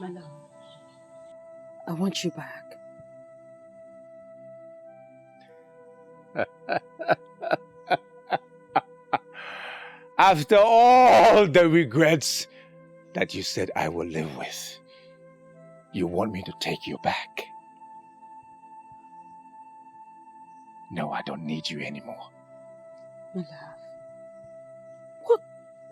My love, I want you back. After all the regrets that you said I will live with, you want me to take you back? No, I don't need you anymore. My love,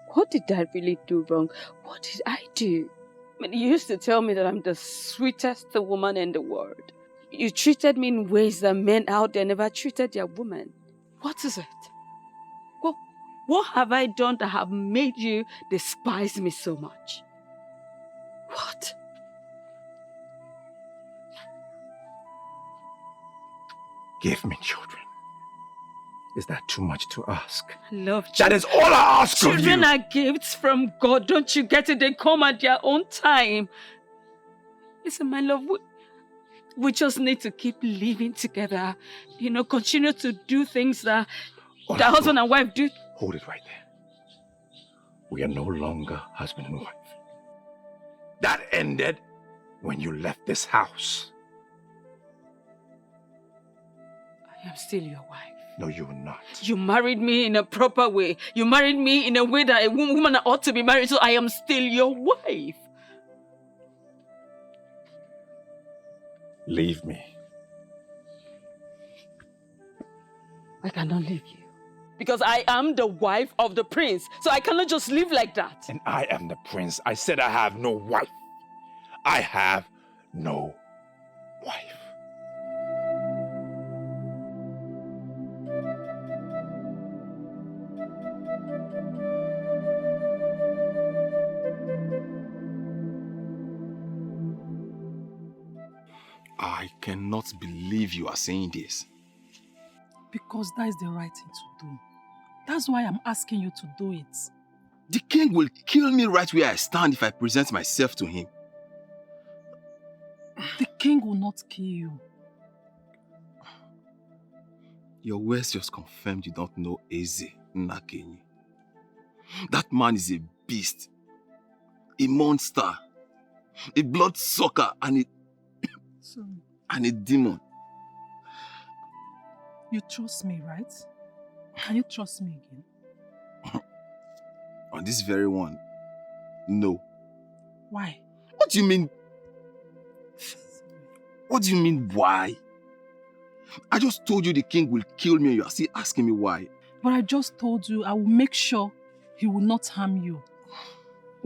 what did I really do wrong? What did I do? I mean, you used to tell me that I'm the sweetest woman in the world. You treated me in ways that men out there never treated their women. What is it? What have I done that have made you despise me so much? What? Give me children. Is that too much to ask? I love children. That is all I ask of you. Children are gifts from God. Don't you get it? They come at their own time. Listen, my love, we just need to keep living together. You know, continue to do things that the husband and wife do. Hold it right there. We are no longer husband and wife. That ended when you left this house. I am still your wife. No, you are not. You married me in a proper way. You married me in a way that a woman ought to be married, so I am still your wife. Leave me. I cannot leave you. Because I am the wife of the prince, so I cannot just live like that. And I am the prince. I said I have no wife. I have no wife. I cannot believe you are saying this. Because that is the right thing to do. That's why I'm asking you to do it. The king will kill me right where I stand if I present myself to him. The king will not kill you. Your words just confirmed you don't know Eze Nnakenyi. That man is a beast, a monster, a bloodsucker, and a demon. You trust me, right? Can you trust me again? On this very one, no. Why? What do you mean? What do you mean, why? I just told you the king will kill me and you are still asking me why. But I just told you I will make sure he will not harm you.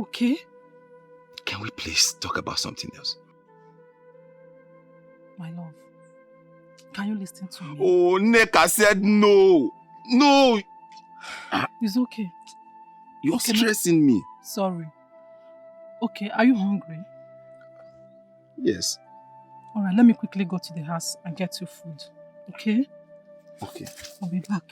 Okay? Can we please talk about something else? My love, can you listen to me? Oh, Neka said no. No. It's okay. You're stressing me. Sorry. Okay, are you hungry? Yes. Alright, let me quickly go to the house and get you food. Okay? Okay. I'll be back.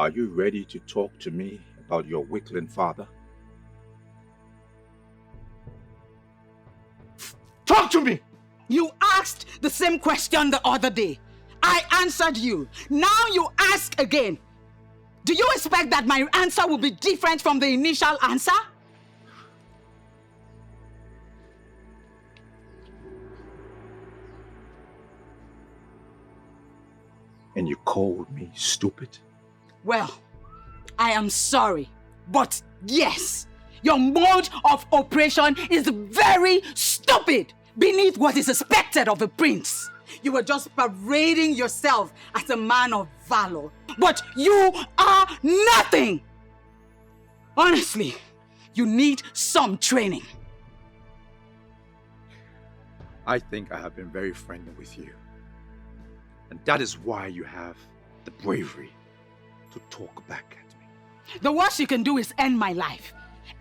Are you ready to talk to me about your weakling father? Talk to me! You asked the same question the other day. I answered you. Now you ask again. Do you expect that my answer will be different from the initial answer? And you called me stupid? Well, I am sorry, but yes, your mode of operation is very stupid beneath what is expected of a prince. You were just parading yourself as a man of valor, but you are nothing. Honestly, you need some training. I think I have been very friendly with you. And that is why you have the bravery to talk back at me. The worst you can do is end my life.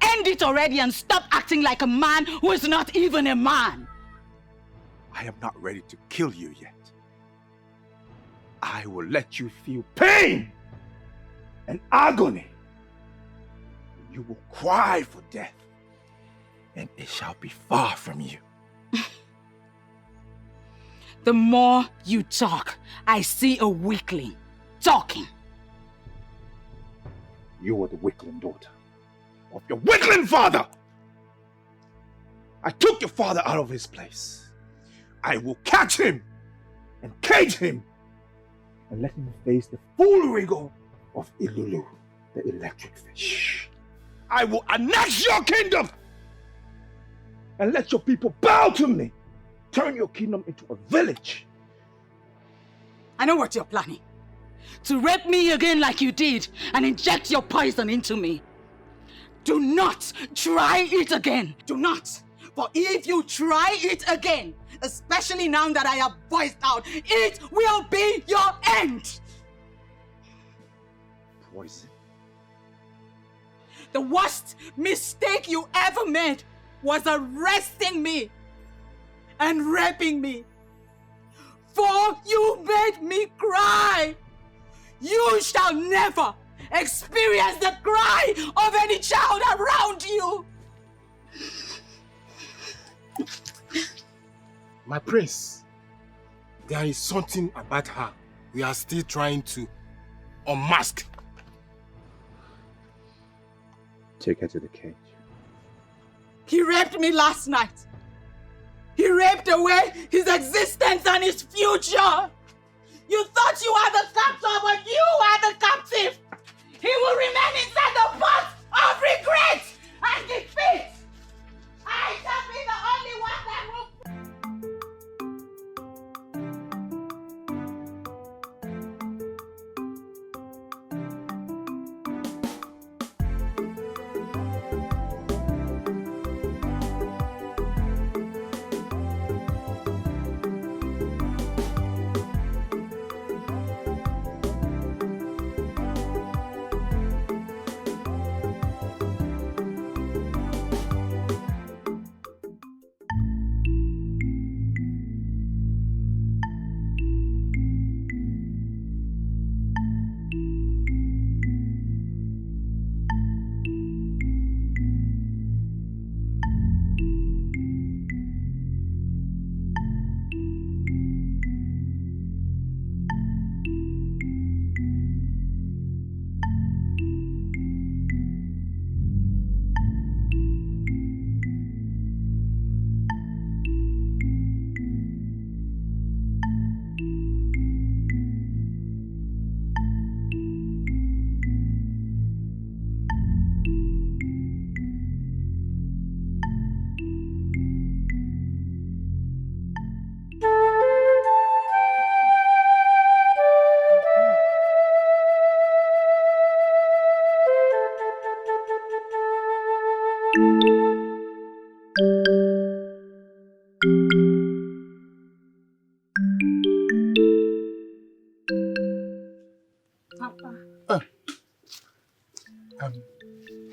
End it already and stop acting like a man who is not even a man. I am not ready to kill you yet. I will let you feel pain and agony. You will cry for death, and it shall be far from you. The more you talk, I see a weakling talking. You are the weakling daughter of your weakling father. I took your father out of his place. I will catch him and cage him and let him face the full rigor of Ilulu, the electric fish. I will annex your kingdom and let your people bow to me. Turn your kingdom into a village. I know what you're planning. To rape me again like you did and inject your poison into me. Do not try it again. Do not. For if you try it again, especially now that I have voiced out, it will be your end. Poison. The worst mistake you ever made was arresting me and raping me. For you made me cry. You shall never experience the cry of any child around you. My prince, there is something about her we are still trying to unmask. Take her to the cage. He raped me last night. He raped away his existence and his future. You thought you were the captor, but you are the captive. He will remain inside the pot of regret and defeat. I shall be the only one that will.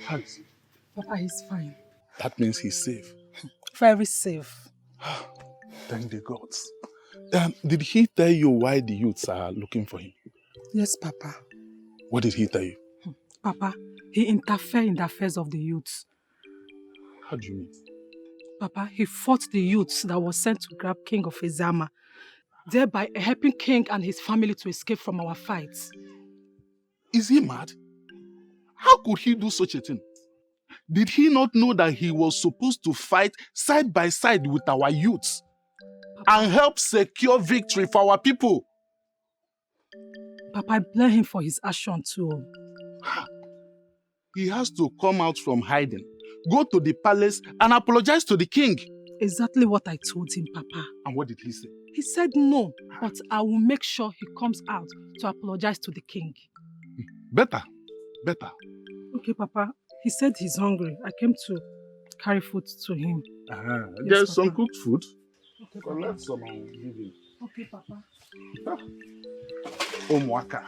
How is he? Papa, he's fine. That means he's safe. Very safe. Thank the gods. Did he tell you why the youths are looking for him? Yes, Papa. What did he tell you? Papa, he interfered in the affairs of the youths. How do you mean? Papa, he fought the youths that was sent to grab King of Ezama, thereby helping King and his family to escape from our fights. Is he mad? How could he do such a thing? Did he not know that he was supposed to fight side by side with our youths and help secure victory for our people? Papa, I blame him for his action too. He has to come out from hiding, go to the palace and apologize to the king. Exactly what I told him, Papa. And what did he say? He said no, but I will make sure he comes out to apologize to the king. Better. Okay, Papa. He said he's hungry. I came to carry food to him. There's Papa. some cooked food. Okay, Collect some and give him. Okay, Papa. Omwaka.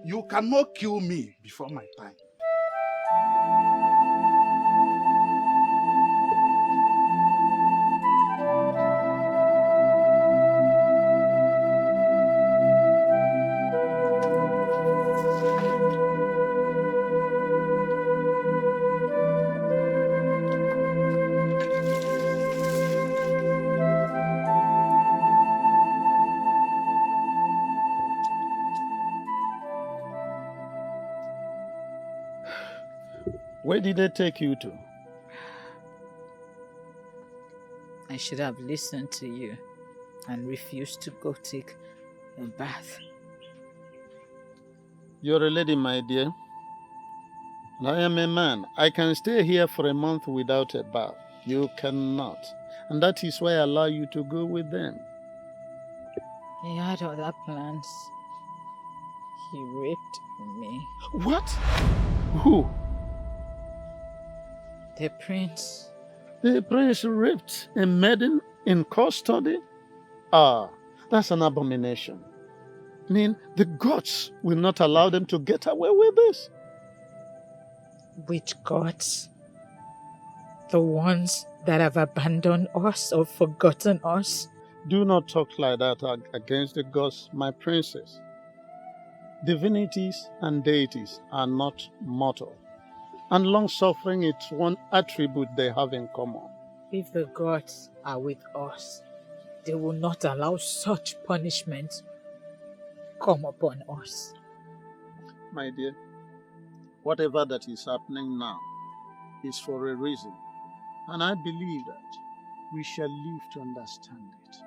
You cannot kill me before my time. Where did they take you to? I should have listened to you and refused to go take a bath. You're a lady, my dear. And I am a man. I can stay here for a month without a bath. You cannot. And that is why I allow you to go with them. He had other plans. He raped me. What? Who? The prince. The prince raped a maiden in custody? Ah, that's an abomination. I mean, the gods will not allow them to get away with this. Which gods? The ones that have abandoned us or forgotten us? Do not talk like that against the gods, my princess. Divinities and deities are not mortal. And long-suffering is one attribute they have in common. If the gods are with us, they will not allow such punishment come upon us. My dear, whatever that is happening now is for a reason. And I believe that we shall live to understand it.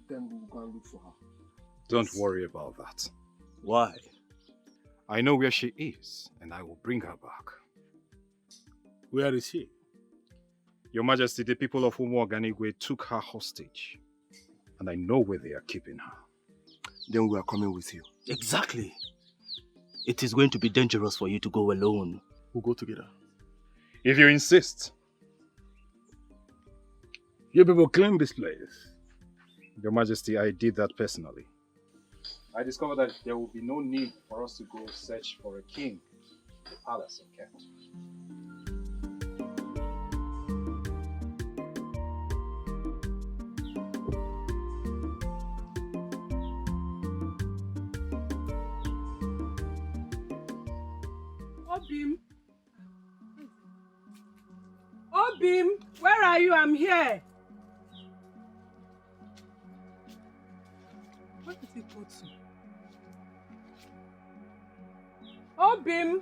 Then we'll go and look for her. Don't worry about that. Why? I know where she is, and I will bring her back. Where is she? Your Majesty, the people of Umuoganigwe took her hostage, and I know where they are keeping her. Then we are coming with you. Exactly. It is going to be dangerous for you to go alone. We'll go together. If you insist. You people claim this place. Your Majesty, I did that personally. I discovered that there will be no need for us to go search for a king in the palace in Kent. Obim! Obim! Where are you? I'm here! Where did he go to? Obim!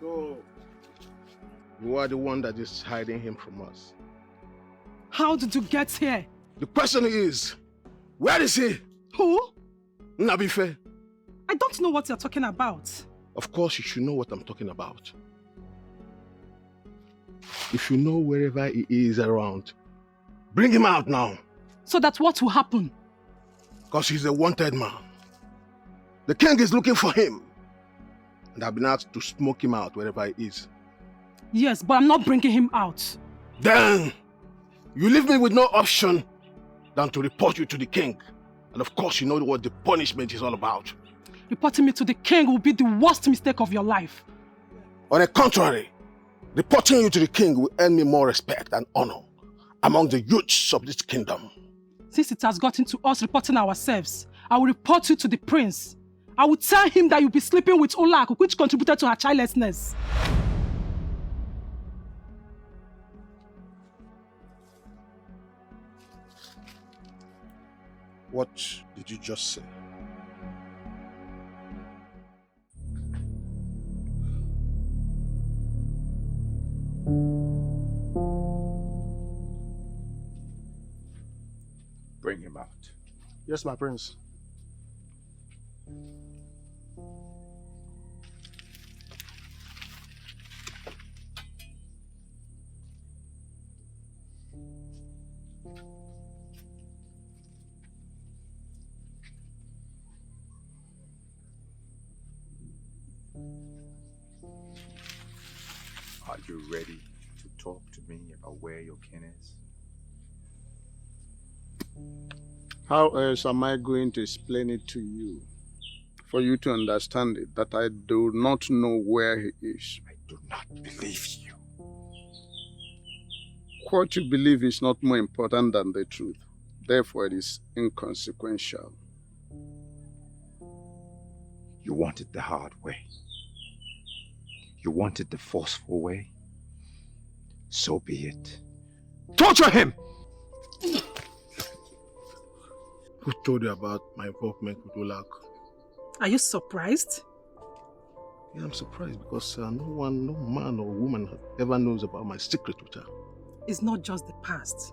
So, you are the one that is hiding him from us. How did you get here? The question is, where is he? Who? Nabife. I don't know what you're talking about. Of course, you should know what I'm talking about. If you know wherever he is around, bring him out now. So that what will happen? Because he's a wanted man. The king is looking for him. And I've been asked to smoke him out wherever he is. Yes, but I'm not bringing him out. Then, you leave me with no option than to report you to the king. And of course, you know what the punishment is all about. Reporting me to the king will be the worst mistake of your life. On the contrary, reporting you to the king will earn me more respect and honor among the youths of this kingdom. Since it has gotten to us reporting ourselves, I will report you to the prince. I will tell him that you'll be sleeping with Olak, which contributed to her childlessness. What did you just say? Bring him out. Yes, my prince. Are you ready to talk to me about where your kin is? How else am I going to explain it to you? For you to understand it, that I do not know where he is. I do not believe you. What you believe is not more important than the truth. Therefore, it is inconsequential. You want it the hard way. You want it the forceful way. So be it. Torture him! Who told you about my involvement with Olak? Are you surprised? Yeah, I'm surprised because no man or woman ever knows about my secret with her. It's not just the past.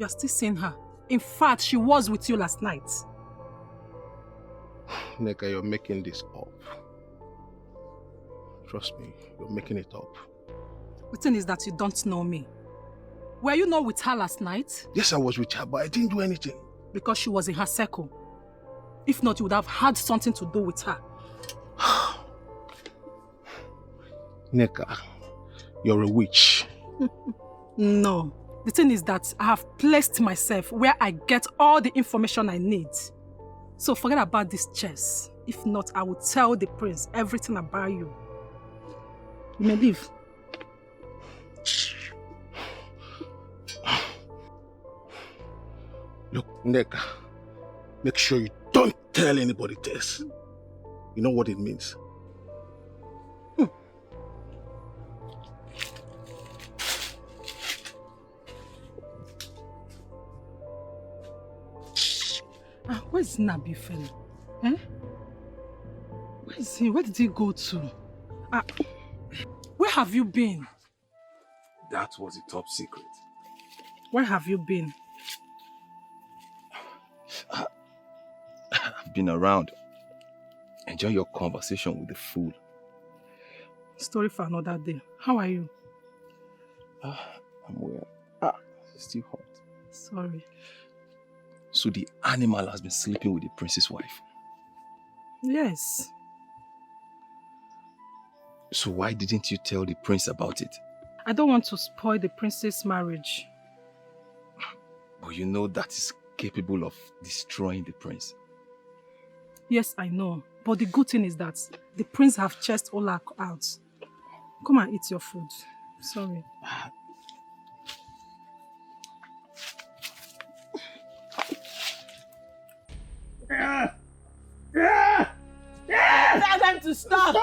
You are still seeing her. In fact, she was with you last night. Neka, you're making this up. Trust me, you're making it up. The thing is that you don't know me. Were you not with her last night? Yes, I was with her, but I didn't do anything. Because she was in her circle. If not, you would have had something to do with her. Neka, you're a witch. No. The thing is that I have placed myself where I get all the information I need. So forget about this chess. If not, I will tell the prince everything about you. You may leave. Look, Neka, make sure you don't tell anybody this. You know what it means? Where's Nabi fellow? Eh? Where is he? Where did he go to? Where have you been? That was a top secret. Where have you been? I've been around. Enjoy your conversation with the fool. Story for another day. How are you? I'm well. It's still hot. Sorry. So the animal has been sleeping with the prince's wife? Yes. So why didn't you tell the prince about it? I don't want to spoil the prince's marriage. But you know that is capable of destroying the prince. Yes, I know. But the good thing is that the prince have chased Ola out. Come and eat your food. Sorry. Tell them to stop.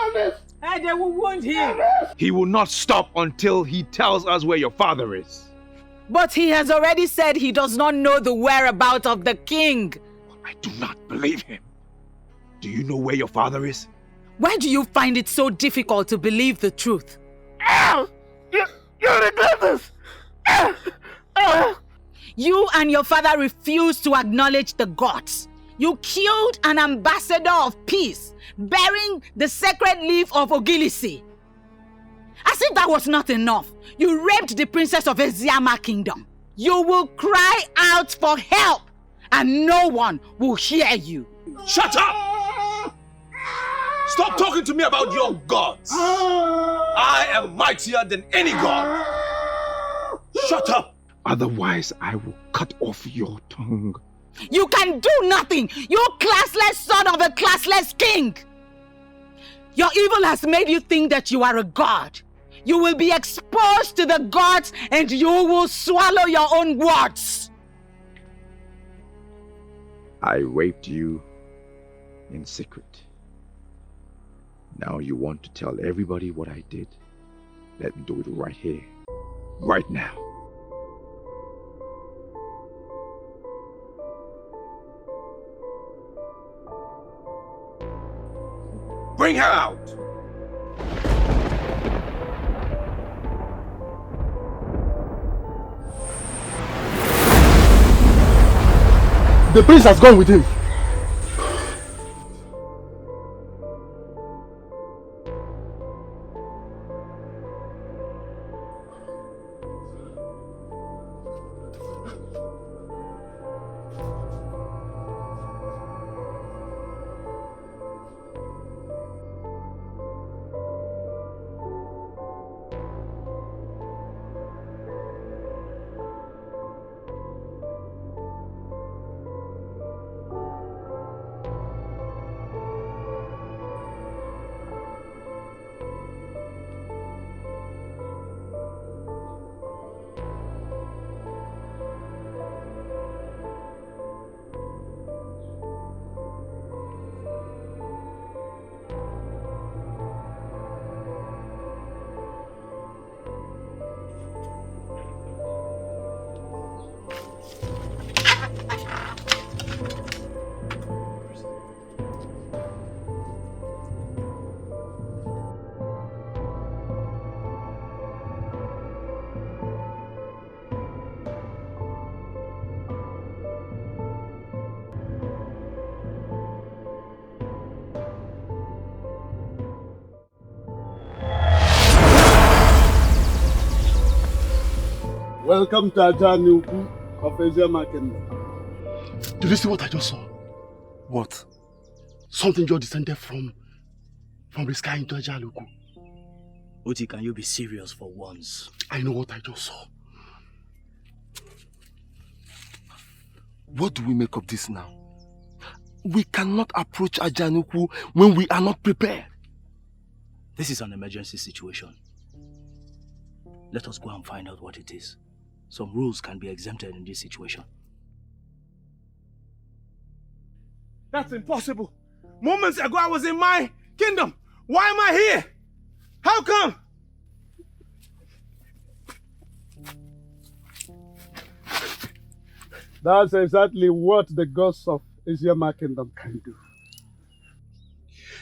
And they will wound him. He will not stop until he tells us where your father is. But he has already said he does not know the whereabouts of the king. I do not believe him. Do you know where your father is? Why do you find it so difficult to believe the truth? You regret this! You and your father refused to acknowledge the gods. You killed an ambassador of peace, bearing the sacred leaf of Ogilisi. As if that was not enough, you raped the princess of Eziama kingdom. You will cry out for help, and no one will hear you. Shut up! Stop talking to me about your gods! I am mightier than any god! Shut up! Otherwise, I will cut off your tongue. You can do nothing, you classless son of a classless king! Your evil has made you think that you are a god. You will be exposed to the gods and you will swallow your own words. I raped you in secret. Now you want to tell everybody what I did. Let me do it right here, right now. Bring her out! The prince has gone with him. Welcome to Ajanuku of Eziama Kingdom. Did you see what I just saw? What? Something just descended from the sky into Ajanuku. Uti, can you be serious for once? I know what I just saw. What do we make of this now? We cannot approach Ajanuku when we are not prepared. This is an emergency situation. Let us go and find out what it is. Some rules can be exempted in this situation. That's impossible. Moments ago I was in my kingdom. Why am I here? How come? That's exactly what the gods of Eziama Kingdom can do.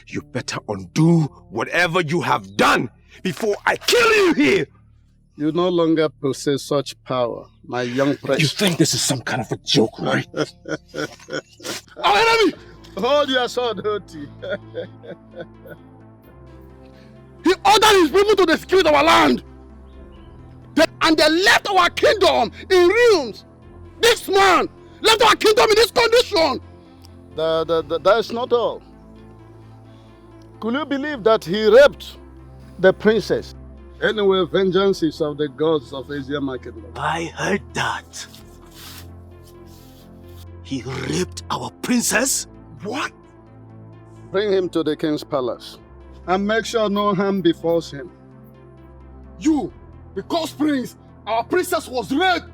You better undo whatever you have done before I kill you here! You no longer possess such power, my young prince. You think this is some kind of a joke, right? Our enemy! Hold your sword, Hoti. He ordered his people to desecrate our land. And they left our kingdom in ruins. This man left our kingdom in this condition. That's not all. Could you believe that he raped the princess? Anyway, vengeance is of the gods of Asia Kingdom. I heard that. He raped our princess? What? Bring him to the king's palace and make sure no harm befalls him. You, because prince, our princess was raped.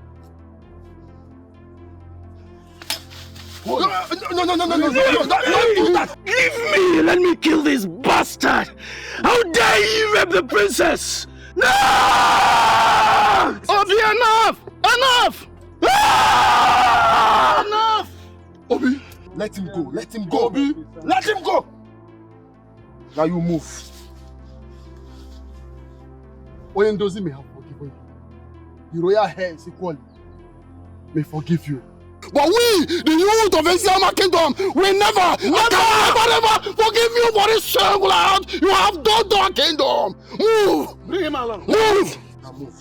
No, don't do that! Leave me! Let me kill this bastard! How dare you rape the princess! No! Obi, enough! Enough! Ah! Enough! Obi, let him go. Let him go. Obi, let him go. Now you move. Oyendozi may have forgiven you. The royal hands equally may forgive you. But we, the youth of Asia Kingdom, will never forgive you for this shameful act you have done to our kingdom. Move! Bring him along. Move! Now move.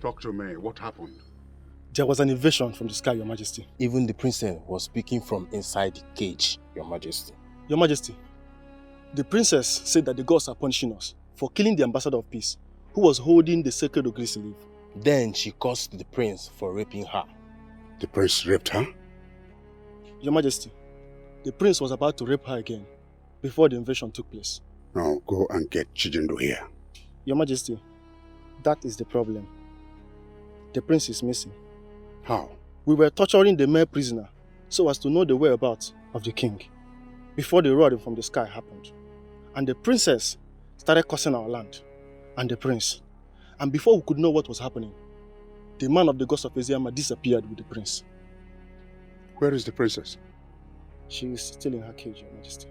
Talk to me. What happened? There was an invasion from the sky, Your Majesty. Even the princess was speaking from inside the cage, Your Majesty. Your Majesty, the princess said that the gods are punishing us for killing the ambassador of peace, who was holding the sacred Ogris leaf. Then she cursed the prince for raping her. The prince raped her? Your Majesty, the prince was about to rape her again before the invasion took place. Now go and get Chijindo here. Your Majesty, that is the problem. The prince is missing. How? We were torturing the male prisoner so as to know the whereabouts of the king before the roaring from the sky happened. And the princess started cursing our land and the prince. And before we could know what was happening, the man of the gods of Aziama disappeared with the prince. Where is the princess? She is still in her cage, Your Majesty.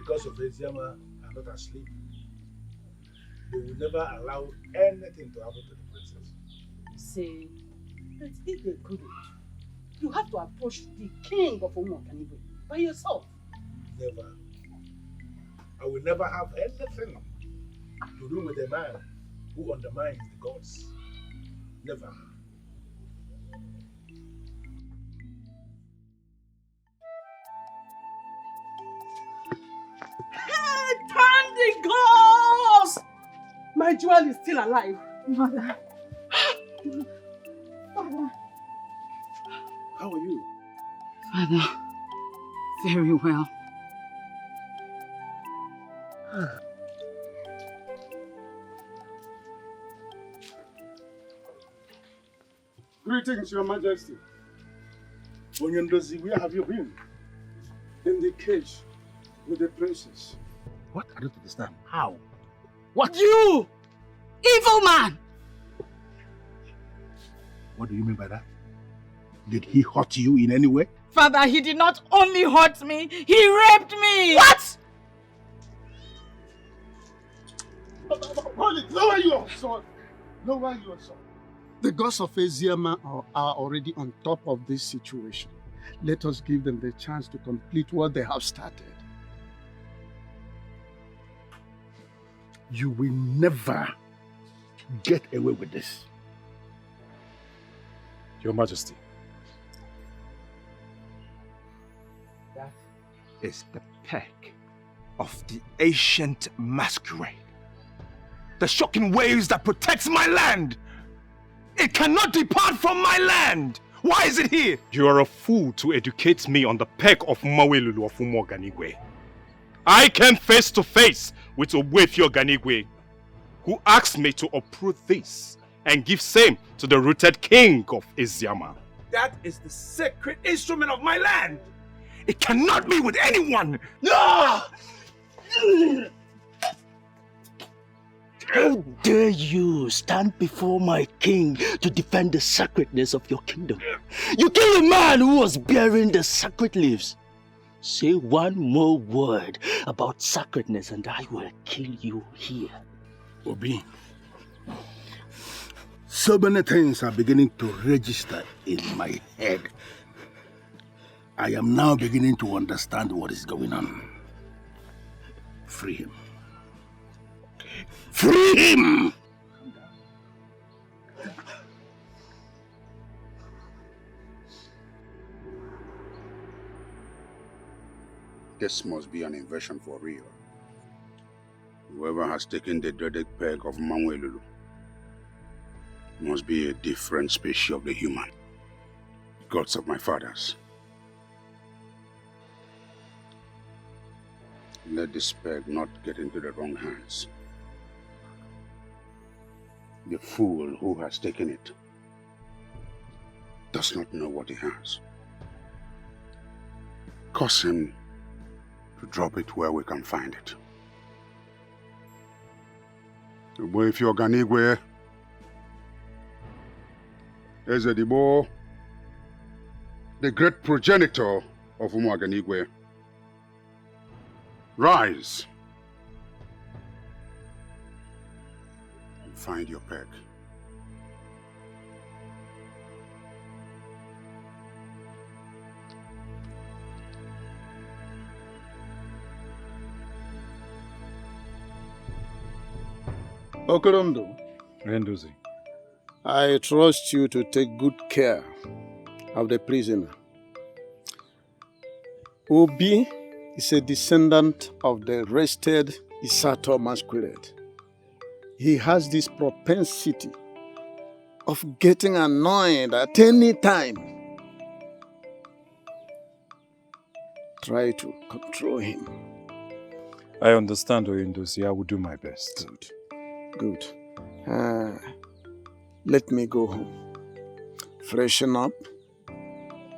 Because of Eziama are not asleep, they will never allow anything to happen to the princess. Say, that if they couldn't, you have to approach the king of Omokanigwe by yourself. Never. I will never have anything to do with a man who undermines the gods. Never. Thank the gods! My jewel is still alive. Mother. Father. How are you? Father, very well. Greetings, Your Majesty. Onyendozi, where have you been? In the cage with the princess. What? I don't understand. How? What? You! Evil man! What do you mean by that? Did he hurt you in any way? Father, he did not only hurt me, he raped me! What? Hold it! Lower your sword! Lower your sword. The gods of Aziama are already on top of this situation. Let us give them the chance to complete what they have started. You will never get away with this. Your Majesty. That is the peck of the ancient masquerade. The shocking waves that protects my land. It cannot depart from my land. Why is it here? You are a fool to educate me on the peg of Mawelulu of Umoganigwe. I came face to face with Obwefio Ganigwe, who asked me to uproot this and give same to the rooted king of Eziama. That is the sacred instrument of my land. It cannot be with anyone. No! How dare you stand before my king to defend the sacredness of your kingdom? You kill a man who was bearing the sacred leaves. Say one more word about sacredness and I will kill you here. Obi, so many things are beginning to register in my head. I am now beginning to understand what is going on. Free him. Free him! This must be an invasion for real. Whoever has taken the dreaded peg of Mawelulu must be a different species of the human. Gods of my fathers. Let this peg not get into the wrong hands. The fool who has taken it does not know what he has. Cause him to drop it where we can find it. If you're Ganigwe, Ezedibo, the great progenitor of Umuaganigwe, rise and find your peg. Okorondo, Rendozi. I trust you to take good care of the prisoner. Obi is a descendant of the wrested Isato masquerade. He has this propensity of getting annoyed at any time. Try to control him. I understand, Oyendozi. I will do my best. Good. Let me go home. Freshen up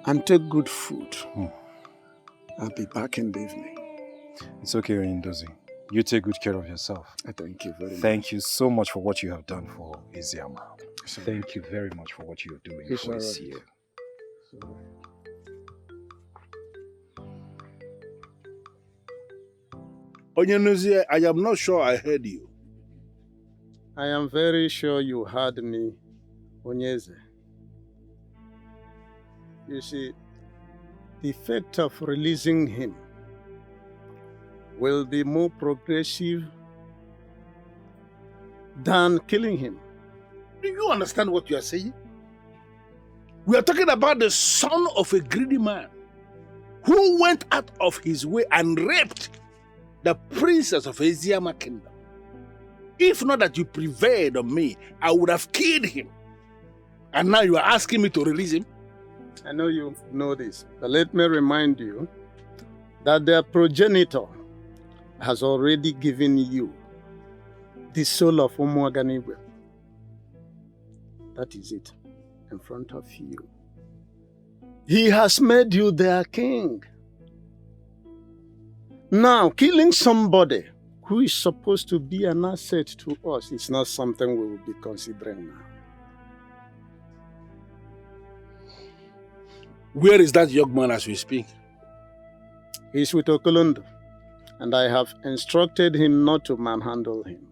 and take good food. I'll be back in the evening. It's okay, Oyendozi. You take good care of yourself. Thank you very much. Thank you so much for what you have done for Eziama. Thank you very much for what you are doing It's for all us right. here. Onyenuzie, I am not sure I heard you. I am very sure you heard me, Onyeze. You see, the effect of releasing him will be more progressive than killing him. Do you understand what you are saying? We are talking about the son of a greedy man who went out of his way and raped the princess of Eziama kingdom. If not that you prevailed on me, I would have killed him. And now you are asking me to release him? I know you know this, but let me remind you that their progenitor has already given you the soul of Umuaganigwe. That is it, in front of you. He has made you their king. Now, killing somebody who is supposed to be an asset to us is not something we will be considering now. Where is that young man as we speak? He's with Okolondo, and I have instructed him not to manhandle him.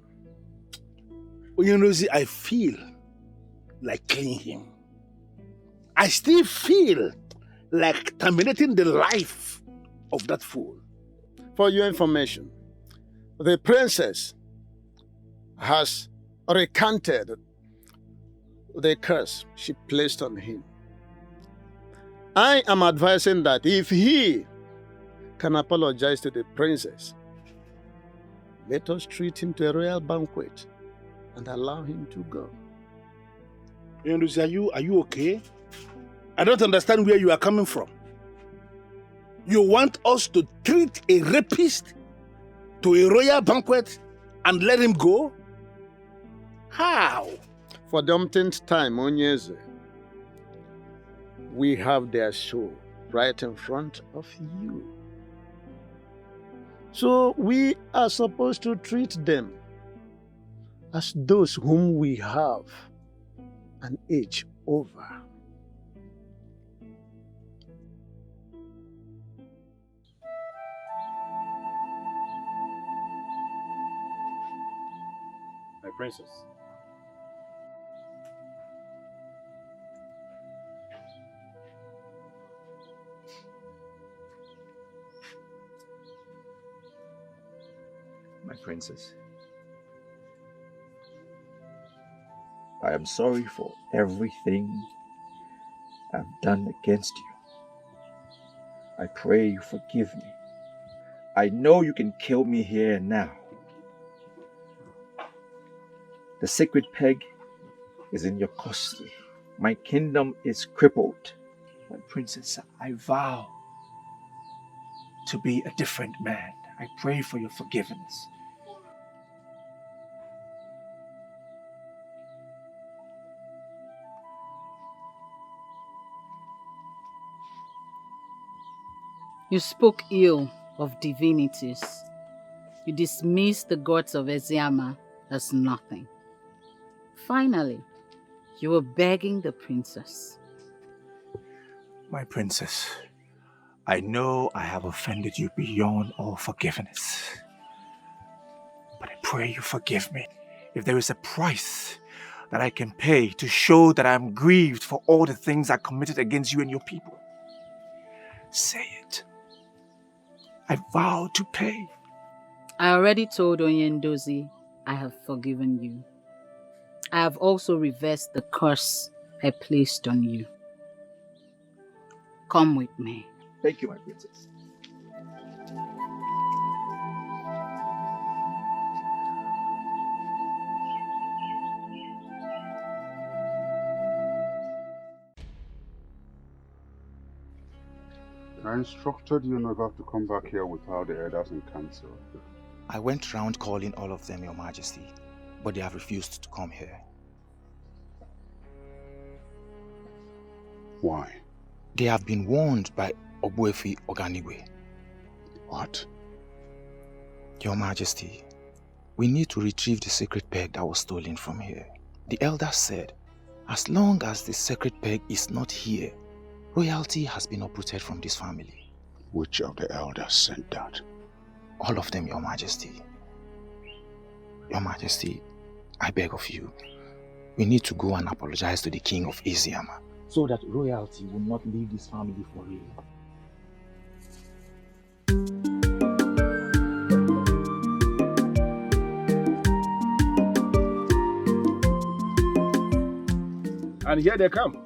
Onyenuzi, I feel like killing him. I still feel like terminating the life of that fool. For your information, the princess has recanted the curse she placed on him. I am advising that if he can apologize to the princess, let us treat him to a royal banquet and allow him to go. Yenduzi, are you okay? I don't understand where you are coming from. You want us to treat a rapist to a royal banquet and let him go? How? For the umpteenth time, Onyeze, we have their show right in front of you. So we are supposed to treat them as those whom we have an age over. My princess. My princess, I am sorry for everything I've done against you. I pray you forgive me. I know you can kill me here and now. The sacred peg is in your custody. My kingdom is crippled. My princess, I vow to be a different man. I pray for your forgiveness. You spoke ill of divinities. You dismissed the gods of Eziama as nothing. Finally, you were begging the princess. My princess, I know I have offended you beyond all forgiveness. But I pray you forgive me. If there is a price that I can pay to show that I am grieved for all the things I committed against you and your people, say it. I vow to pay. I already told Onyendozi I have forgiven you. I have also reversed the curse I placed on you. Come with me. Thank you, my princess. I instructed you never to come back here without the elders in council. I went round calling all of them, Your Majesty, but they have refused to come here. Why? They have been warned by Ogbuefi Oganigwe. What? Your Majesty, we need to retrieve the sacred peg that was stolen from here. The elders said, as long as the sacred peg is not here, royalty has been uprooted from this family. Which of the elders said that? All of them, Your Majesty. Your Majesty, I beg of you, we need to go and apologize to the king of Eziama, so that royalty will not leave this family for real. And here they come.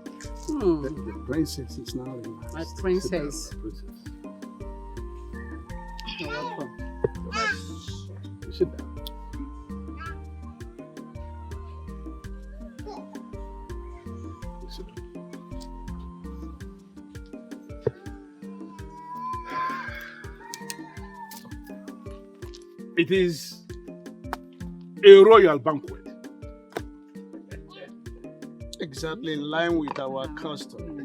The princess is now in my princess. You're welcome. Sit down. It is a royal banquet. Exactly in line with our custom.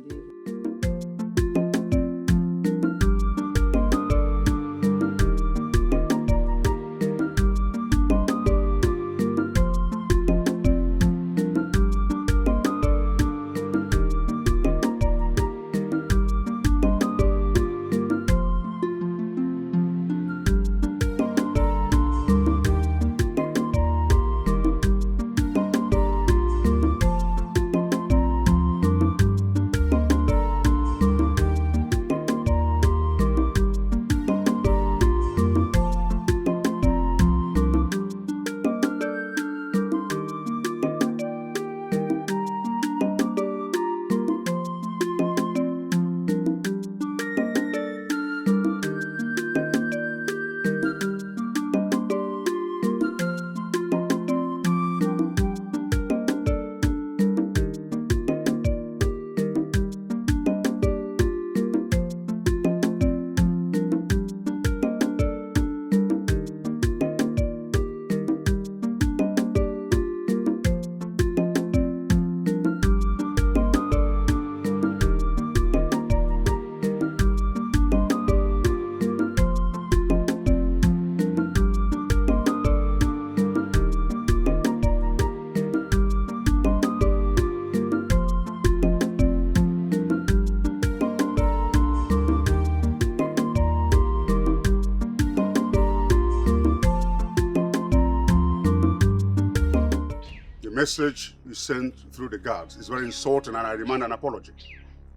message you sent through the guards is very insulting and I demand an apology.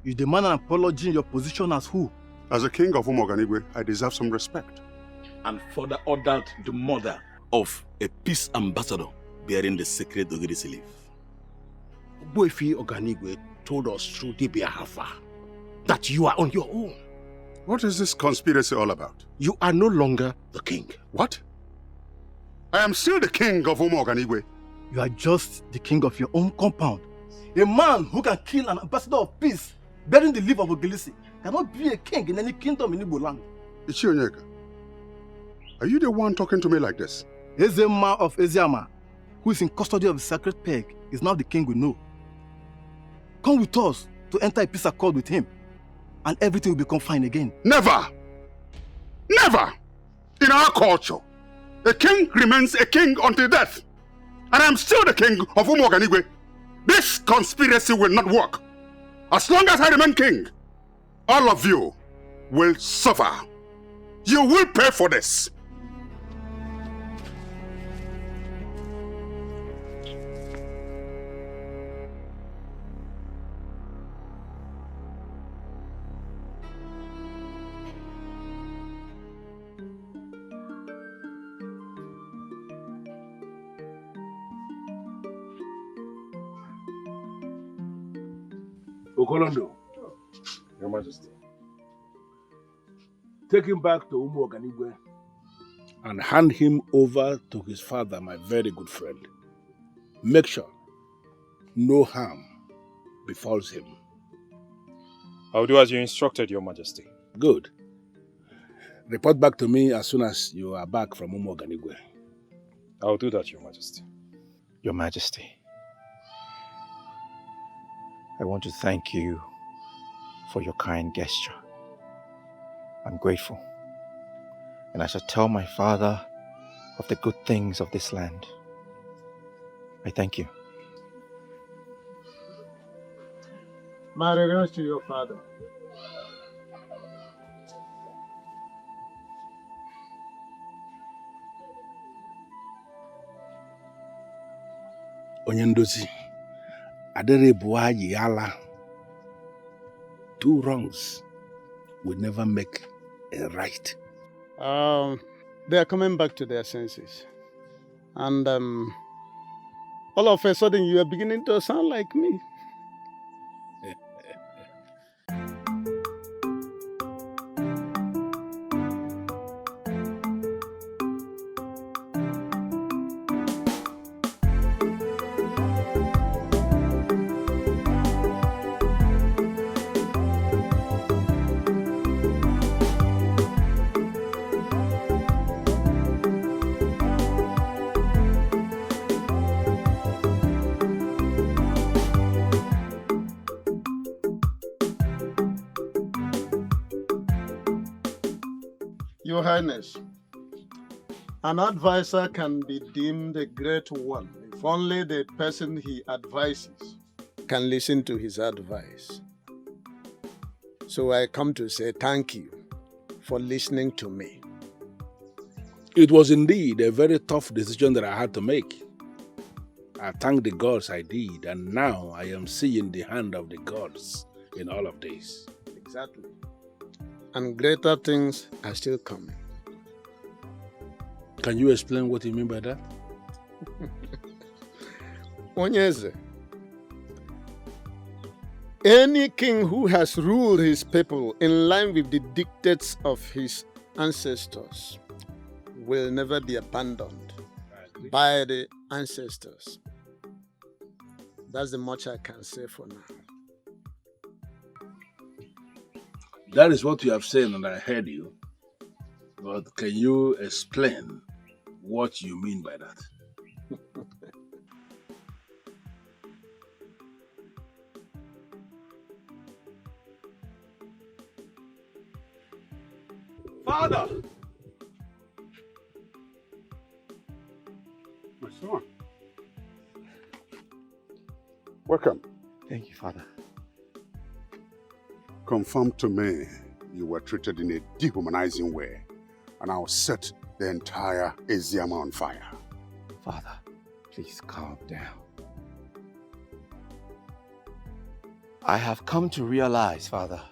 You demand an apology in your position as who? As a king of Umuoganigwe, I deserve some respect. And further ordered the murder of a peace ambassador bearing the sacred Ogirisi leaf. Boifi Oganigwe told us through Dibia Hafa that you are on your own. What is this conspiracy all about? You are no longer the king. What? I am still the king of Umuoganigwe. You are just the king of your own compound. A man who can kill an ambassador of peace bearing the leaf of Ogilisi cannot be a king in any kingdom in Igbo land. Ichionyeka, are you the one talking to me like this? Ezema of Eziama, who is in custody of the sacred peg, is now the king we know. Come with us to enter a peace accord with him, and everything will become fine again. Never! Never! In our culture, a king remains a king until death. And I'm still the king of Umuoganigwe. This conspiracy will not work. As long as I remain king, all of you will suffer. You will pay for this. Okolondo, Your Majesty, take him back to Umuoganigwe and hand him over to his father, my very good friend. Make sure no harm befalls him. I'll do as you instructed, Your Majesty. Good. Report back to me as soon as you are back from Umuoganigwe. I'll do that, Your Majesty. Your Majesty, I want to thank you for your kind gesture. I'm grateful, and I shall tell my father of the good things of this land. I thank you. My regards to your father. Onyendozi, Adere Buayi Yala. 2 wrongs will never make a right. They are coming back to their senses. And all of a sudden you are beginning to sound like me. Your Highness, an advisor can be deemed a great one if only the person he advises can listen to his advice. So I come to say thank you for listening to me. It was indeed a very tough decision that I had to make. I thank the gods I did, and now I am seeing the hand of the gods in all of this. Exactly. And greater things are still coming. Can you explain what you mean by that? Onyeze, any king who has ruled his people in line with the dictates of his ancestors will never be abandoned by the ancestors. That's the much I can say for now. That is what you have said, and I heard you. But can you explain what you mean by that? Father! My son. Welcome. Thank you, Father. Confirm to me you were treated in a dehumanizing way, and I'll set the entire Eziama on fire. Father, please calm down. I have come to realize, Father,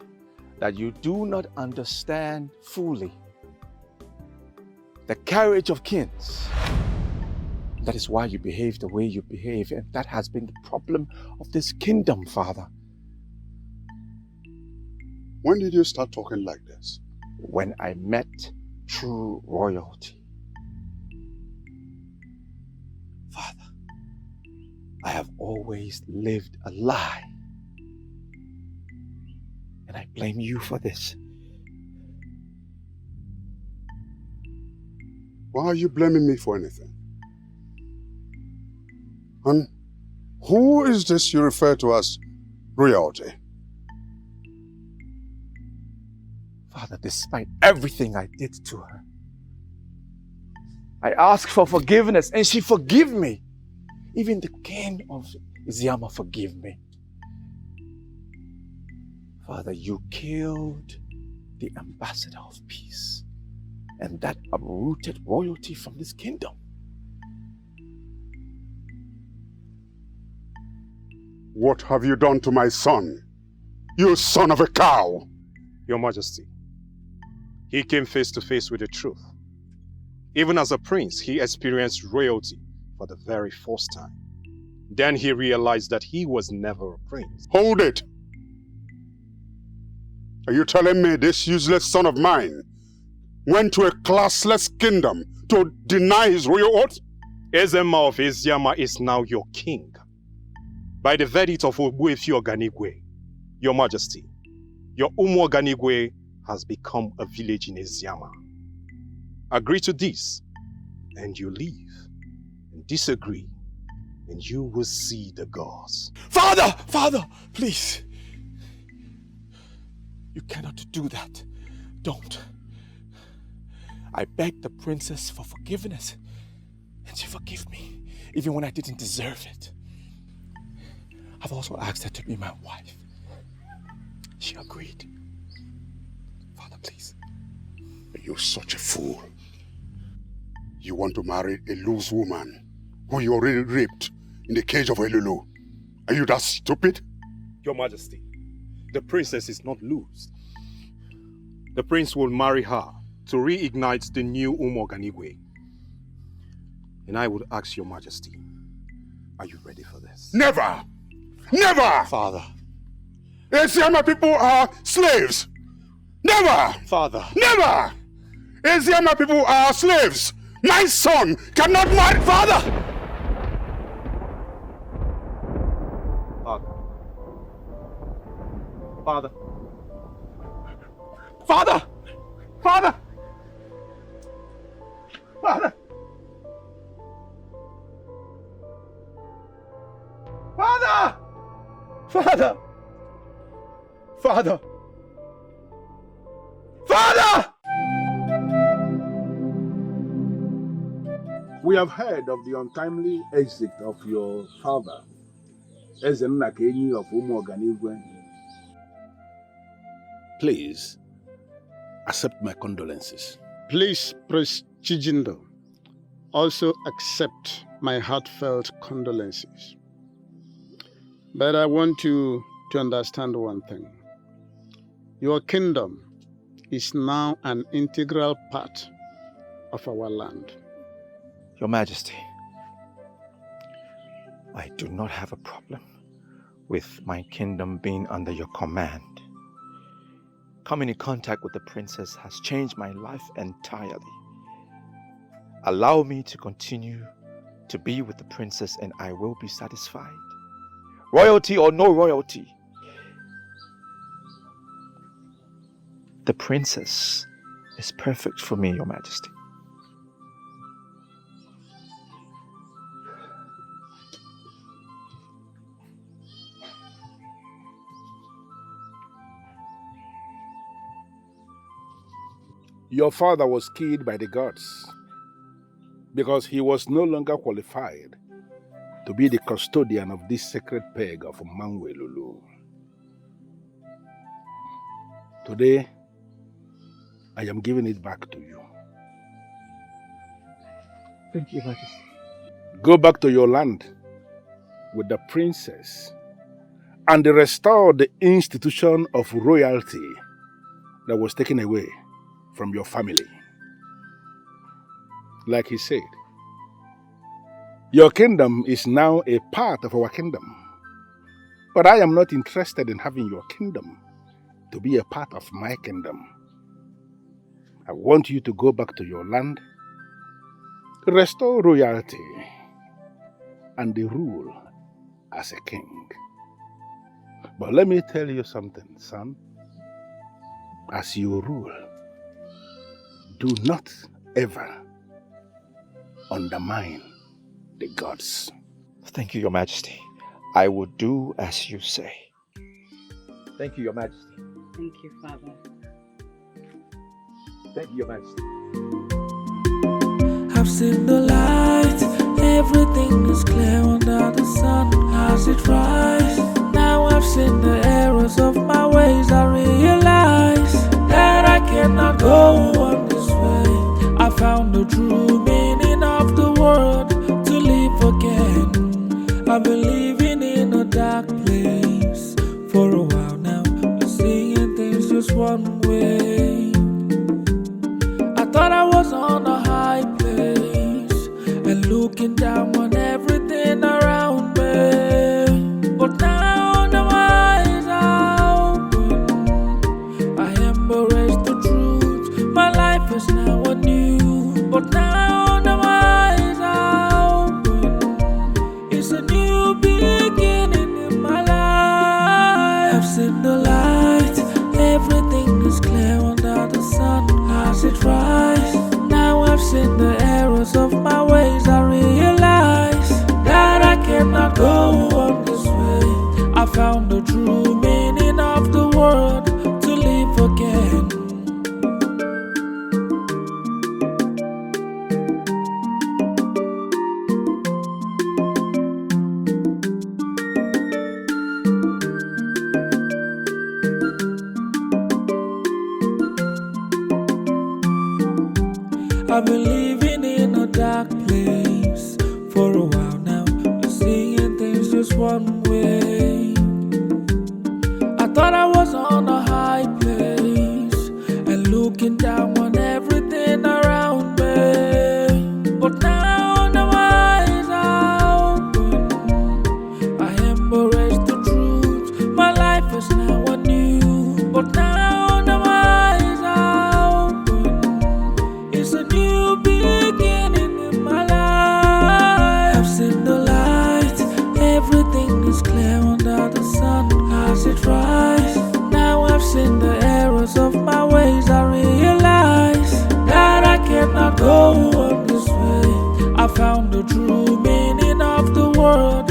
that you do not understand fully the carriage of kings. That is why you behave the way you behave, and that has been the problem of this kingdom, Father. When did you start talking like this? When I met true royalty. Father, I have always lived a lie. And I blame you for this. Why are you blaming me for anything? And who is this you refer to as royalty? Father, despite everything I did to her, I asked for forgiveness and she forgave me. Even the king of Iziama forgave me. Father, you killed the ambassador of peace, and that uprooted royalty from this kingdom. What have you done to my son? You son of a cow! Your Majesty, he came face to face with the truth. Even as a prince, he experienced royalty for the very first time. Then he realized that he was never a prince. Hold it! Are you telling me this useless son of mine went to a classless kingdom to deny his royal oath? Ezema of Eziama is now your king. By the verdict of Ogbuefi Oganigwe, Your Majesty, your Umu Oganigwe has become a village in Eziama. Agree to this, and you leave. And disagree, and you will see the gods. Father! Father! Please! You cannot do that. Don't. I begged the princess for forgiveness, and she forgave me, even when I didn't deserve it. I've also asked her to be my wife. She agreed. Father, please. You're such a fool. You want to marry a loose woman who you already raped in the cage of Elulu. Are you that stupid? Your Majesty, the princess is not loose. The prince will marry her to reignite the new Umu Oganigwe. And I would ask Your Majesty, are you ready for this? Never! Never! Father. Eziama people are slaves! Never! Father. Never! Eziama people are slaves! My son cannot marry... Father! Father. Father! Father! Father! Father! Father! Father! Father! We have heard of the untimely exit of your father, Ezennakenyi of Umu Oganigwe. Please, accept my condolences. Please, Prince Chijindo, also accept my heartfelt condolences. But I want you to understand one thing. Your kingdom is now an integral part of our land. Your Majesty, I do not have a problem with my kingdom being under your command. Coming in contact with the princess has changed my life entirely. Allow me to continue to be with the princess and I will be satisfied. Royalty or no royalty, the princess is perfect for me, Your Majesty. Your father was killed by the gods because he was no longer qualified to be the custodian of this sacred peg of Mangwelulu. Today, I am giving it back to you. Thank you, Majesty. Go back to your land with the princess and restore the institution of royalty that was taken away from your family. Like he said, your kingdom is now a part of our kingdom. But I am not interested in having your kingdom to be a part of my kingdom. I want you to go back to your land, restore royalty, and the rule as a king. But let me tell you something, son. As you rule, do not ever undermine the gods. Thank you, Your Majesty. I will do as you say. Thank you, Your Majesty. Thank you, Father. Thank you, Your Majesty. I've seen the light, everything is clear under the sun as it rises. Now I've seen the errors of my ways. I realize that I cannot go on this way. I found the true meaning of the word to live again. I've been living in a dark place for a while now, seeing things just one way. I thought I was on a high place and looking down on everything around me. But now the eyes are open. I embrace the truth. My life is now anew. But now the eyes are open. It's a new beginning in my life. I've seen the light. Everything is clear under the sun as it rises. Now I've seen the errors of my ways. I realize that I cannot go on this way. I found the true meaning of the word to live again. I've been living in a dark place for a while now, seeing things just one way. I thought I was on a high place and looking down on everything around me. But now the eyes are open. I embrace the truth. My life is now anew. But now the eyes are open. It's a new beginning in my life. I've seen the light. Everything is clear under the sun as it rises. Now I've seen the errors of my ways. I realize that I cannot go on this way. I found the true meaning of the word